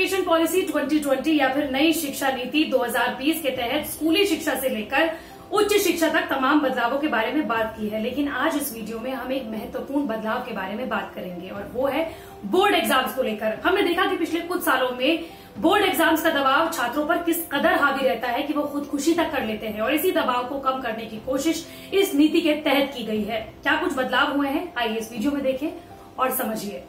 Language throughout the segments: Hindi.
एजुकेशन पॉलिसी 2020 या फिर नई शिक्षा नीति 2020 के तहत स्कूली शिक्षा से लेकर उच्च शिक्षा तक तमाम बदलावों के बारे में बात की है। लेकिन आज इस वीडियो में हम एक महत्वपूर्ण बदलाव के बारे में बात करेंगे और वो है बोर्ड एग्जाम्स को लेकर। हमने देखा कि पिछले कुछ सालों में बोर्ड एग्जाम्स का दबाव छात्रों पर किस कदर हावी रहता है कि वो खुदकुशी तक कर लेते हैं और इसी दबाव को कम करने की कोशिश इस नीति के तहत की गई है। क्या कुछ बदलाव हुए हैं, आइए इस वीडियो में देखें और समझिए।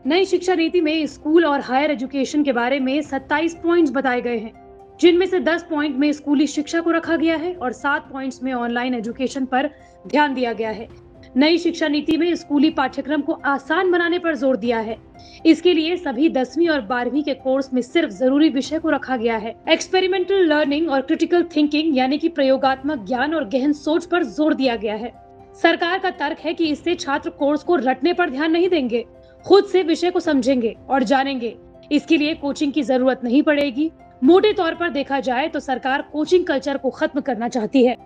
नई शिक्षा नीति में स्कूल और हायर एजुकेशन के बारे में 27 पॉइंट्स बताए गए हैं, जिनमें से 10 पॉइंट में स्कूली शिक्षा को रखा गया है और 7 पॉइंट्स में ऑनलाइन एजुकेशन पर ध्यान दिया गया है। नई शिक्षा नीति में स्कूली पाठ्यक्रम को आसान बनाने पर जोर दिया है। इसके लिए सभी 10वीं और 12वीं के कोर्स में सिर्फ जरूरी विषय को रखा गया है। एक्सपेरिमेंटल लर्निंग और क्रिटिकल थिंकिंग यानी कि प्रयोगात्मक ज्ञान और गहन सोच पर जोर दिया गया है। सरकार का तर्क है कि इससे छात्र कोर्स को रटने पर ध्यान नहीं देंगे, खुद से विषय को समझेंगे और जानेंगे। इसके लिए कोचिंग की जरूरत नहीं पड़ेगी। मोटे तौर पर देखा जाए तो सरकार कोचिंग कल्चर को खत्म करना चाहती है।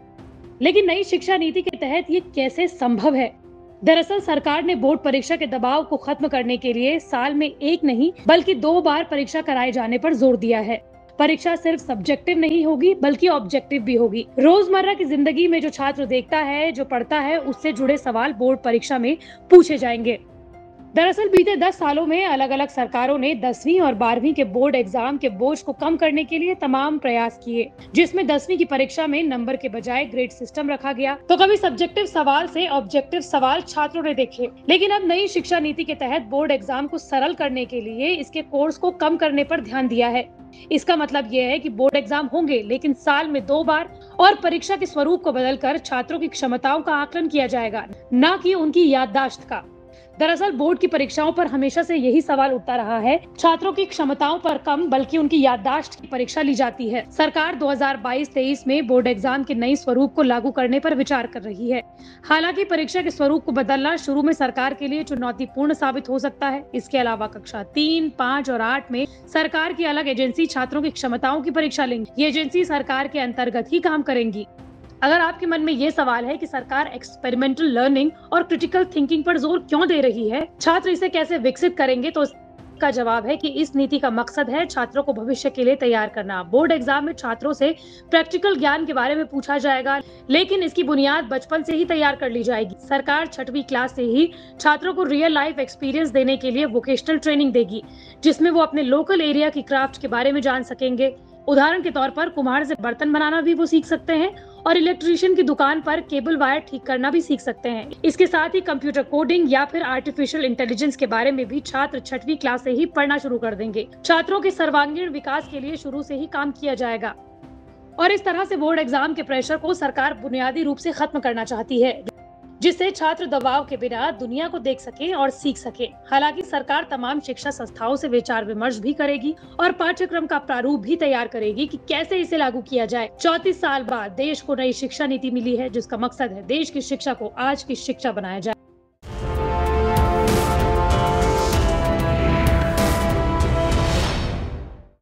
लेकिन नई शिक्षा नीति के तहत ये कैसे संभव है? दरअसल सरकार ने बोर्ड परीक्षा के दबाव को खत्म करने के लिए साल में एक नहीं बल्कि 2 बार परीक्षा कराए जाने पर जोर दिया है। परीक्षा सिर्फ सब्जेक्टिव नहीं होगी बल्कि ऑब्जेक्टिव भी होगी। रोजमर्रा की जिंदगी में जो छात्र देखता है, जो पढ़ता है, उससे जुड़े सवाल बोर्ड परीक्षा में पूछे जाएंगे। दरअसल बीते 10 सालों में अलग अलग सरकारों ने 10वीं और 12वीं के बोर्ड एग्जाम के बोझ को कम करने के लिए तमाम प्रयास किए, जिसमें 10वीं की परीक्षा में नंबर के बजाय ग्रेड सिस्टम रखा गया। तो कभी सब्जेक्टिव सवाल से ऑब्जेक्टिव सवाल छात्रों ने देखे। लेकिन अब नई शिक्षा नीति के तहत बोर्ड एग्जाम को सरल करने के लिए इसके कोर्स को कम करने पर ध्यान दिया है। इसका मतलब यह है कि बोर्ड एग्जाम होंगे लेकिन साल में 2 बार और परीक्षा के स्वरूप को बदलकर छात्रों की क्षमताओं का आकलन किया जाएगा, न कि उनकी याददाश्त का। दरअसल बोर्ड की परीक्षाओं पर हमेशा से यही सवाल उठता रहा है, छात्रों की क्षमताओं पर कम बल्कि उनकी याददाश्त की परीक्षा ली जाती है। सरकार 2022-23 में बोर्ड एग्जाम के नए स्वरूप को लागू करने पर विचार कर रही है। हालांकि परीक्षा के स्वरूप को बदलना शुरू में सरकार के लिए चुनौतीपूर्ण साबित हो सकता है। इसके अलावा कक्षा 3, 5 और 8 में सरकार की अलग एजेंसी छात्रों की क्षमताओं की परीक्षा लेंगी। ये एजेंसी सरकार के अंतर्गत ही काम करेंगी। अगर आपके मन में ये सवाल है कि सरकार एक्सपेरिमेंटल लर्निंग और क्रिटिकल थिंकिंग पर जोर क्यों दे रही है, छात्र इसे कैसे विकसित करेंगे, तो इसका जवाब है कि इस नीति का मकसद है छात्रों को भविष्य के लिए तैयार करना। बोर्ड एग्जाम में छात्रों से प्रैक्टिकल ज्ञान के बारे में पूछा जाएगा, लेकिन इसकी बुनियाद बचपन से ही तैयार कर ली जाएगी। सरकार 6वीं क्लास से ही छात्रों को रियल लाइफ एक्सपीरियंस देने के लिए वोकेशनल ट्रेनिंग देगी, जिसमें वो अपने लोकल एरिया की क्राफ्ट के बारे में जान सकेंगे। उदाहरण के तौर पर कुम्हार से बर्तन बनाना भी वो सीख सकते हैं और इलेक्ट्रीशियन की दुकान पर केबल वायर ठीक करना भी सीख सकते हैं। इसके साथ ही कंप्यूटर कोडिंग या फिर आर्टिफिशियल इंटेलिजेंस के बारे में भी छात्र 6वीं क्लास से ही पढ़ना शुरू कर देंगे। छात्रों के सर्वांगीण विकास के लिए शुरू से ही काम किया जाएगा और इस तरह से बोर्ड एग्जाम के प्रेशर को सरकार बुनियादी रूप से खत्म करना चाहती है, जिससे छात्र दबाव के बिना दुनिया को देख सके और सीख सके। हालांकि सरकार तमाम शिक्षा संस्थाओं से विचार विमर्श भी करेगी और पाठ्यक्रम का प्रारूप भी तैयार करेगी कि कैसे इसे लागू किया जाए। 34 साल बाद देश को नई शिक्षा नीति मिली है, जिसका मकसद है देश की शिक्षा को आज की शिक्षा बनाया जाए।